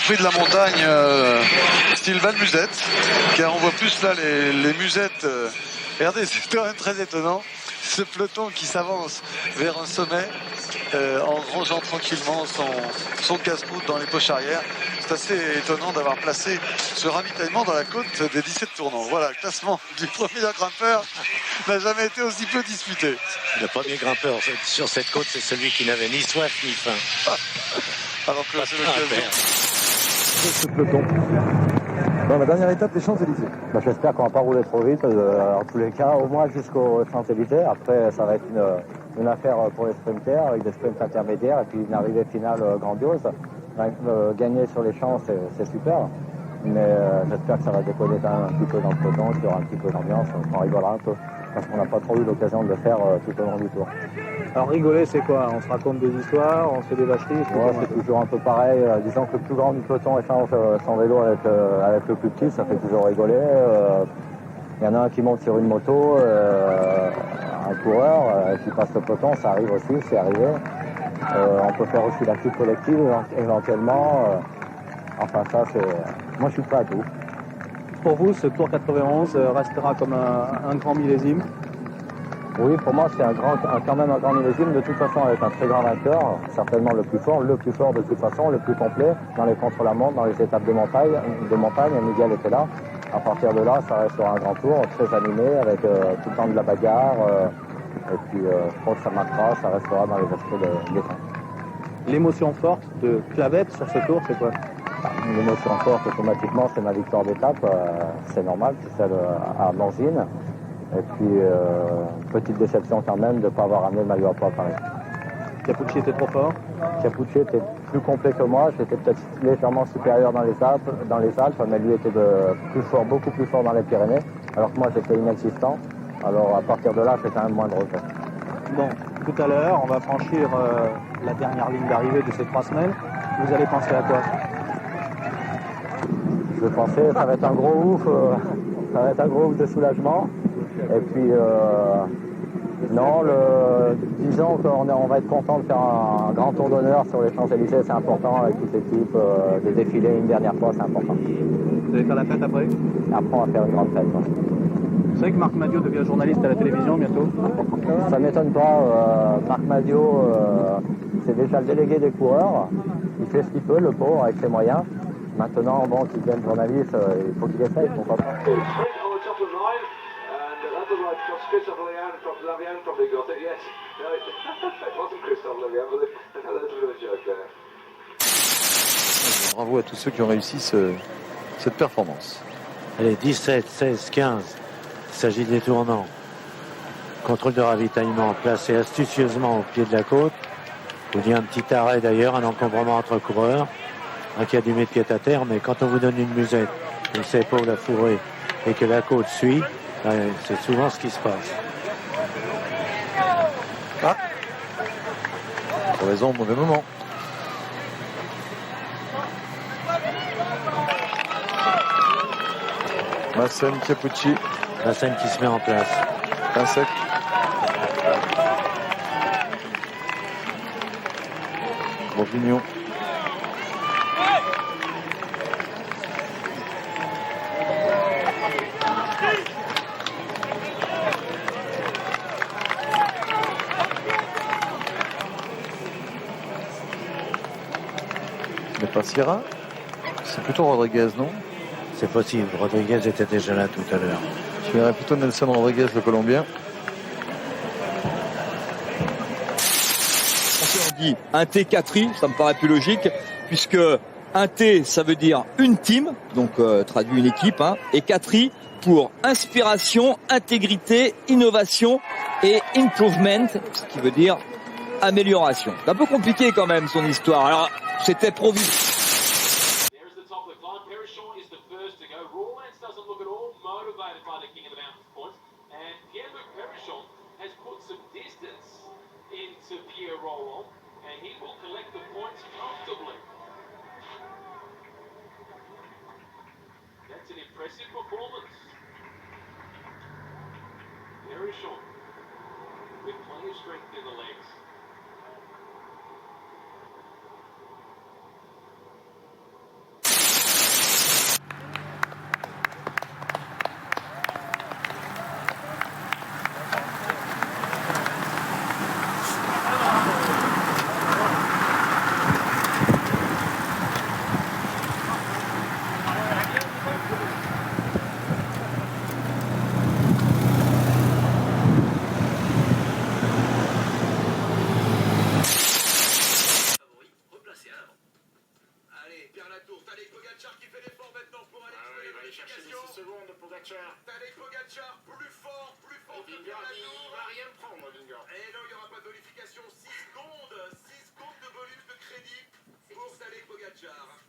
Prix de la montagne style Val Musette, car on voit plus là les musettes. Regardez, c'est quand même très étonnant. Ce peloton qui s'avance vers un sommet en rangeant tranquillement son casse-croûte dans les poches arrière. C'est assez étonnant d'avoir placé ce ravitaillement dans la côte des 17 tournants. Voilà, le classement du premier grimpeur n'a jamais été aussi peu disputé. Le premier grimpeur sur cette côte, c'est celui qui n'avait ni soif ni faim. Alors que c'est l'occasion. Ce peloton. Dans la dernière étape, les Champs-Élysées. J'espère qu'on va pas rouler trop vite, en tous les cas, au moins jusqu'aux Champs-Élysées. Après, ça va être une affaire pour les sprinters, avec des sprints intermédiaires et puis une arrivée finale grandiose. Gagner sur les champs, c'est super. Mais j'espère que ça va décoller quand même un petit peu dans le peloton, qu'il y aura un petit peu d'ambiance, on rigolera un peu. Parce qu'on n'a pas trop eu l'occasion de le faire tout au long du tour. Alors rigoler, c'est quoi? On se raconte des histoires, on se fait des vacheries? C'est toujours un peu pareil. Disons que le plus grand du peloton échange son vélo avec le plus petit, ça fait toujours rigoler. Il y en a un qui monte sur une moto, un coureur qui passe le peloton, ça arrive aussi, c'est arrivé. On peut faire aussi la petite collective éventuellement. Enfin ça, moi je suis prêt à tout. Pour vous, ce Tour 91 restera comme un grand millésime? Oui, pour moi, c'est quand même un grand millésime. De toute façon, avec un très grand vainqueur, certainement le plus fort de toute façon, le plus complet, dans les contre-la-montre, dans les étapes de montagne. Miguel était là. À partir de là, ça restera un grand tour, très animé, avec tout le temps de la bagarre. Et puis, je crois que ça marquera, ça restera dans les aspects des temps. L'émotion forte de Clavette sur ce tour, c'est quoi? L'émotion forte, automatiquement, c'est ma victoire d'étape. C'est normal, c'est celle à Morzine. Et puis, petite déception quand même de ne pas avoir amené le maillot à poids à Paris. Capucci était trop fort? Capucci était plus complet que moi. J'étais peut-être légèrement supérieur dans les Alpes, mais lui était plus fort, beaucoup plus fort dans les Pyrénées, alors que moi j'étais inexistant. Alors à partir de là, c'est quand même moins de regret. Bon, tout à l'heure, on va franchir la dernière ligne d'arrivée de ces 3 semaines. Vous allez penser à quoi? Je vais penser, ça va être un gros ouf de soulagement. Et puis, disons qu'on va être content de faire un grand tour d'honneur sur les Champs-Élysées, c'est important, avec toute l'équipe, de défiler une dernière fois, c'est important. Vous allez faire la fête après? Après, on va faire une grande fête. Vous savez que Marc Madiot devient journaliste à la télévision bientôt? Ça ne m'étonne pas, Marc Madiot, c'est déjà le délégué des coureurs, il fait ce qu'il peut, le pauvre, avec ses moyens. Maintenant, bon, qu'il devienne journaliste, il faut qu'il essaye, pourquoi pas. Christophe Lavian probably got it, yes. No, it wasn't Christophe Lavian, but a little bit of a joke there. Bravo à tous ceux qui ont réussi cette performance. Allez, 17, 16, 15. Il s'agit des tournants. Contrôle de ravitaillement placé astucieusement au pied de la côte. Il y a un petit arrêt d'ailleurs, un encombrement entre coureurs. Un qui a dû mettre pied à terre, mais quand on vous donne une musette, une épaule à fourrer et que la côte suit, c'est souvent ce qui se passe. Ah, raison, mauvais moment. Massen, Capucci. Massen qui se met en place. Un sec. Bourguignon. Mais pas Sierra. C'est plutôt Rodriguez, non? C'est possible. Rodriguez était déjà là tout à l'heure. Je verrais plutôt Nelson Rodriguez, le Colombien. On dit un T4I, ça me paraît plus logique, puisque un T, ça veut dire une team, donc traduit une équipe, et 4I pour inspiration, intégrité, innovation et improvement, ce qui veut dire amélioration. C'est un peu compliqué quand même son histoire. Alors, c'était provisoire. That's an impressive performance. Very short, with plenty of strength in the legs. secondes, Pogacar. Tadej Pogacar, plus fort que Vingegaard, il Bernal. va rien prendre, Vingegaard. Et non, il n'y aura pas de bonification. 6 secondes de bonus de crédit pour Tadej Pogacar.